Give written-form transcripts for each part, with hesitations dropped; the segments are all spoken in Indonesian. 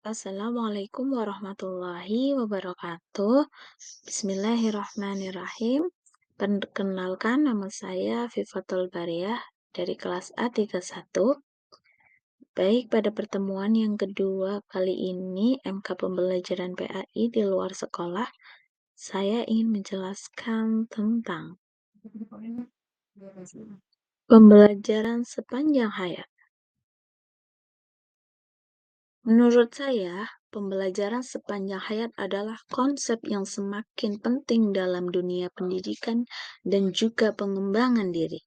Assalamualaikum warahmatullahi wabarakatuh. Bismillahirrahmanirrahim. Perkenalkan nama saya Vivatul Bariah dari kelas A31. Baik, pada pertemuan yang kedua kali ini MK pembelajaran PAI di luar sekolah, saya ingin menjelaskan tentang pembelajaran sepanjang hayat. Menurut saya, pembelajaran sepanjang hayat adalah konsep yang semakin penting dalam dunia pendidikan dan juga pengembangan diri.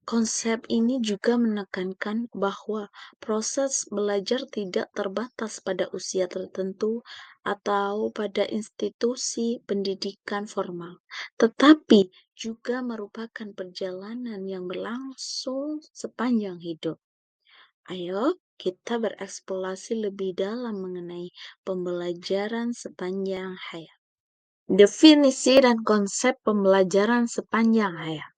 Konsep ini juga menekankan bahwa proses belajar tidak terbatas pada usia tertentu atau pada institusi pendidikan formal, tetapi juga merupakan perjalanan yang berlangsung sepanjang hidup. Ayo, kita bereksplorasi lebih dalam mengenai pembelajaran sepanjang hayat. Definisi dan konsep pembelajaran sepanjang hayat.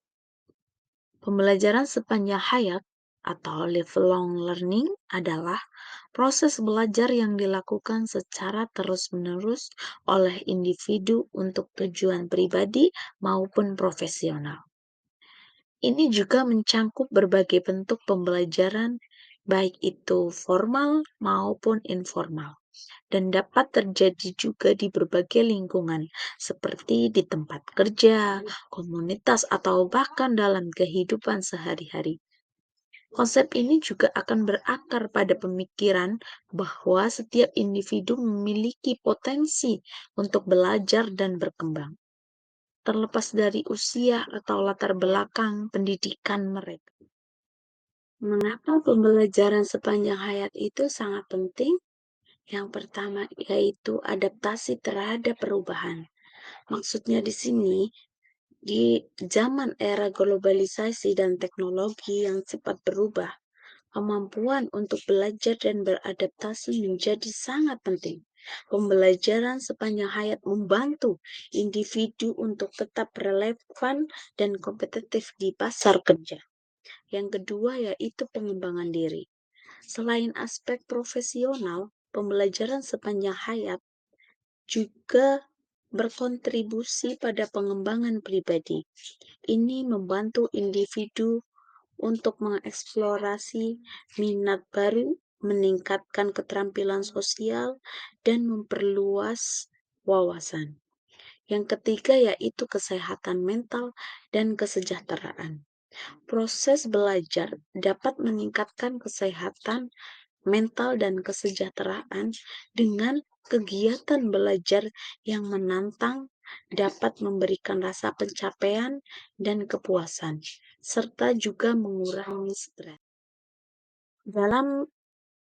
Pembelajaran sepanjang hayat atau lifelong learning adalah proses belajar yang dilakukan secara terus-menerus oleh individu untuk tujuan pribadi maupun profesional. Ini juga mencangkup berbagai bentuk pembelajaran, baik itu formal maupun informal, dan dapat terjadi juga di berbagai lingkungan, seperti di tempat kerja, komunitas, atau bahkan dalam kehidupan sehari-hari. Konsep ini juga akan berakar pada pemikiran bahwa setiap individu memiliki potensi untuk belajar dan berkembang, terlepas dari usia atau latar belakang pendidikan mereka. Mengapa pembelajaran sepanjang hayat itu sangat penting? Yang pertama yaitu adaptasi terhadap perubahan. Maksudnya di sini, di zaman era globalisasi dan teknologi yang cepat berubah, kemampuan untuk belajar dan beradaptasi menjadi sangat penting. Pembelajaran sepanjang hayat membantu individu untuk tetap relevan dan kompetitif di pasar kerja. Yang kedua yaitu pengembangan diri. Selain aspek profesional, pembelajaran sepanjang hayat juga berkontribusi pada pengembangan pribadi. Ini membantu individu untuk mengeksplorasi minat baru, meningkatkan keterampilan sosial, dan memperluas wawasan. Yang ketiga yaitu kesehatan mental dan kesejahteraan. Proses belajar dapat meningkatkan kesehatan mental dan kesejahteraan dengan kegiatan belajar yang menantang, dapat memberikan rasa pencapaian dan kepuasan, serta juga mengurangi stres. Dalam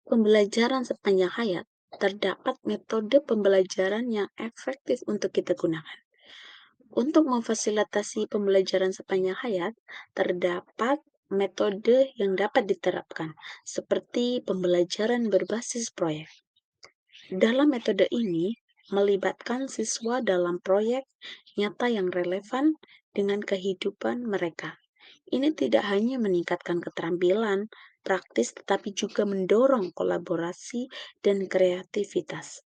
pembelajaran sepanjang hayat, terdapat metode pembelajaran yang efektif untuk kita gunakan. Untuk memfasilitasi pembelajaran sepanjang hayat, terdapat metode yang dapat diterapkan, seperti pembelajaran berbasis proyek. Dalam metode ini, melibatkan siswa dalam proyek nyata yang relevan dengan kehidupan mereka. Ini tidak hanya meningkatkan keterampilan praktis, tetapi juga mendorong kolaborasi dan kreativitas.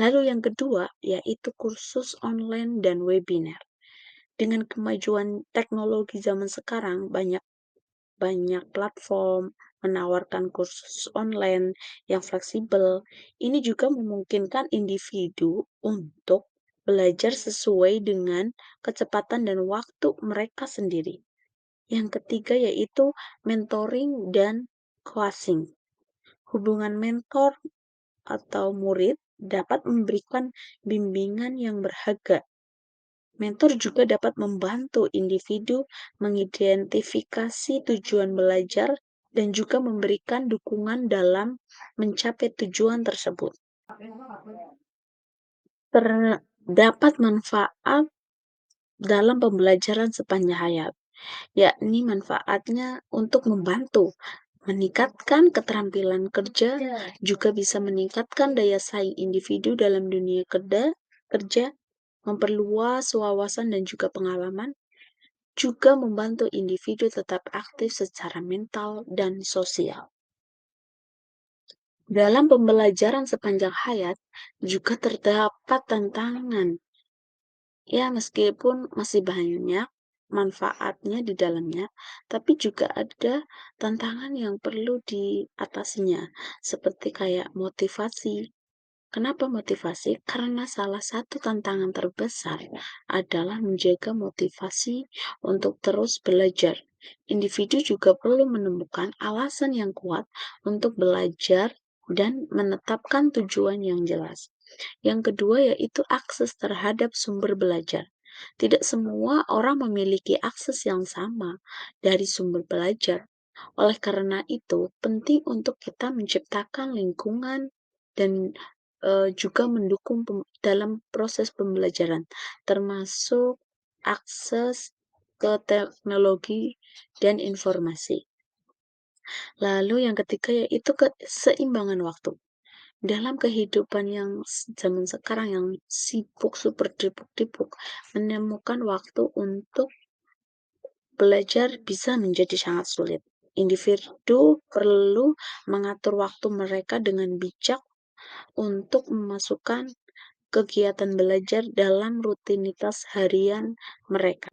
Lalu yang kedua, yaitu kursus online dan webinar. Dengan kemajuan teknologi zaman sekarang, banyak platform menawarkan kursus online yang fleksibel. Ini juga memungkinkan individu untuk belajar sesuai dengan kecepatan dan waktu mereka sendiri. Yang ketiga yaitu mentoring dan coaching. Hubungan mentor atau murid dapat memberikan bimbingan yang berharga. Mentor juga dapat membantu individu mengidentifikasi tujuan belajar dan juga memberikan dukungan dalam mencapai tujuan tersebut. Terdapat manfaat dalam pembelajaran sepanjang hayat, yakni manfaatnya untuk membantu meningkatkan keterampilan kerja, juga bisa meningkatkan daya saing individu dalam dunia kerja, memperluas wawasan dan juga pengalaman, juga membantu individu tetap aktif secara mental dan sosial. Dalam pembelajaran sepanjang hayat juga terdapat tantangan. Ya, meskipun masih banyak manfaatnya di dalamnya, tapi juga ada tantangan yang perlu diatasinya, seperti kayak motivasi. Kenapa motivasi? Karena salah satu tantangan terbesar adalah menjaga motivasi untuk terus belajar. Individu juga perlu menemukan alasan yang kuat untuk belajar dan menetapkan tujuan yang jelas. Yang kedua yaitu akses terhadap sumber belajar. Tidak semua orang memiliki akses yang sama dari sumber belajar. Oleh karena itu, penting untuk kita menciptakan lingkungan dan juga mendukung dalam proses pembelajaran, termasuk akses ke teknologi dan informasi. Lalu yang ketiga yaitu keseimbangan waktu. Dalam kehidupan yang zaman sekarang yang sibuk, super sibuk, menemukan waktu untuk belajar bisa menjadi sangat sulit. Individu perlu mengatur waktu mereka dengan bijak untuk memasukkan kegiatan belajar dalam rutinitas harian mereka.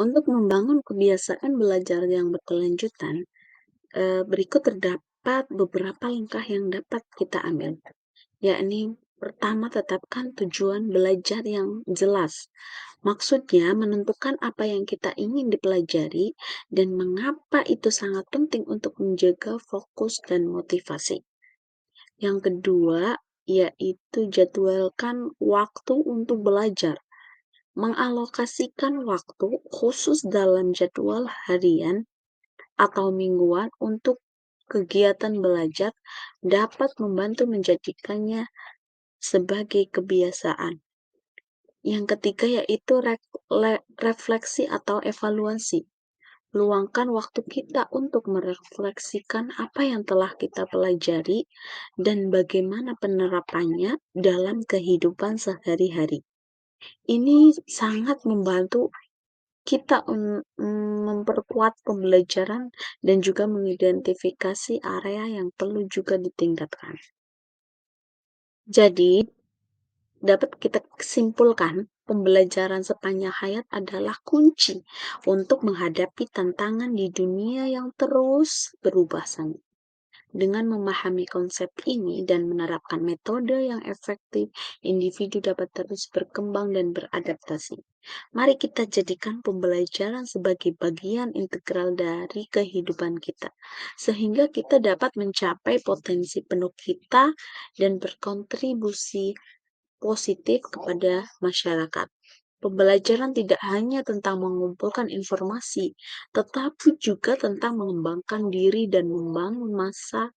Untuk membangun kebiasaan belajar yang berkelanjutan, berikut terdapat beberapa langkah yang dapat kita ambil, yakni pertama, tetapkan tujuan belajar yang jelas. Maksudnya, menentukan apa yang kita ingin dipelajari dan mengapa itu sangat penting untuk menjaga fokus dan motivasi. Yang kedua, yaitu jadwalkan waktu untuk belajar. Mengalokasikan waktu khusus dalam jadwal harian atau mingguan untuk kegiatan belajar dapat membantu menjadikannya sebagai kebiasaan. Yang ketiga yaitu refleksi atau evaluasi. Luangkan waktu kita untuk merefleksikan apa yang telah kita pelajari dan bagaimana penerapannya dalam kehidupan sehari-hari. Ini sangat membantu kita memperkuat pembelajaran dan juga mengidentifikasi area yang perlu juga ditingkatkan. Jadi, dapat kita simpulkan, pembelajaran sepanjang hayat adalah kunci untuk menghadapi tantangan di dunia yang terus berubah sangat. Dengan memahami konsep ini dan menerapkan metode yang efektif, individu dapat terus berkembang dan beradaptasi. Mari kita jadikan pembelajaran sebagai bagian integral dari kehidupan kita, sehingga kita dapat mencapai potensi penuh kita dan berkontribusi positif kepada masyarakat. Pembelajaran tidak hanya tentang mengumpulkan informasi, tetapi juga tentang mengembangkan diri dan membangun masa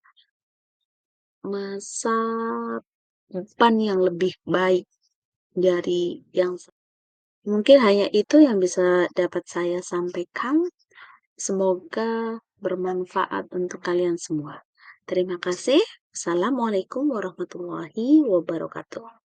depan yang lebih baik dari yang mungkin hanya itu yang bisa dapat saya sampaikan. Semoga bermanfaat untuk kalian semua. Terima kasih. Assalamualaikum warahmatullahi wabarakatuh.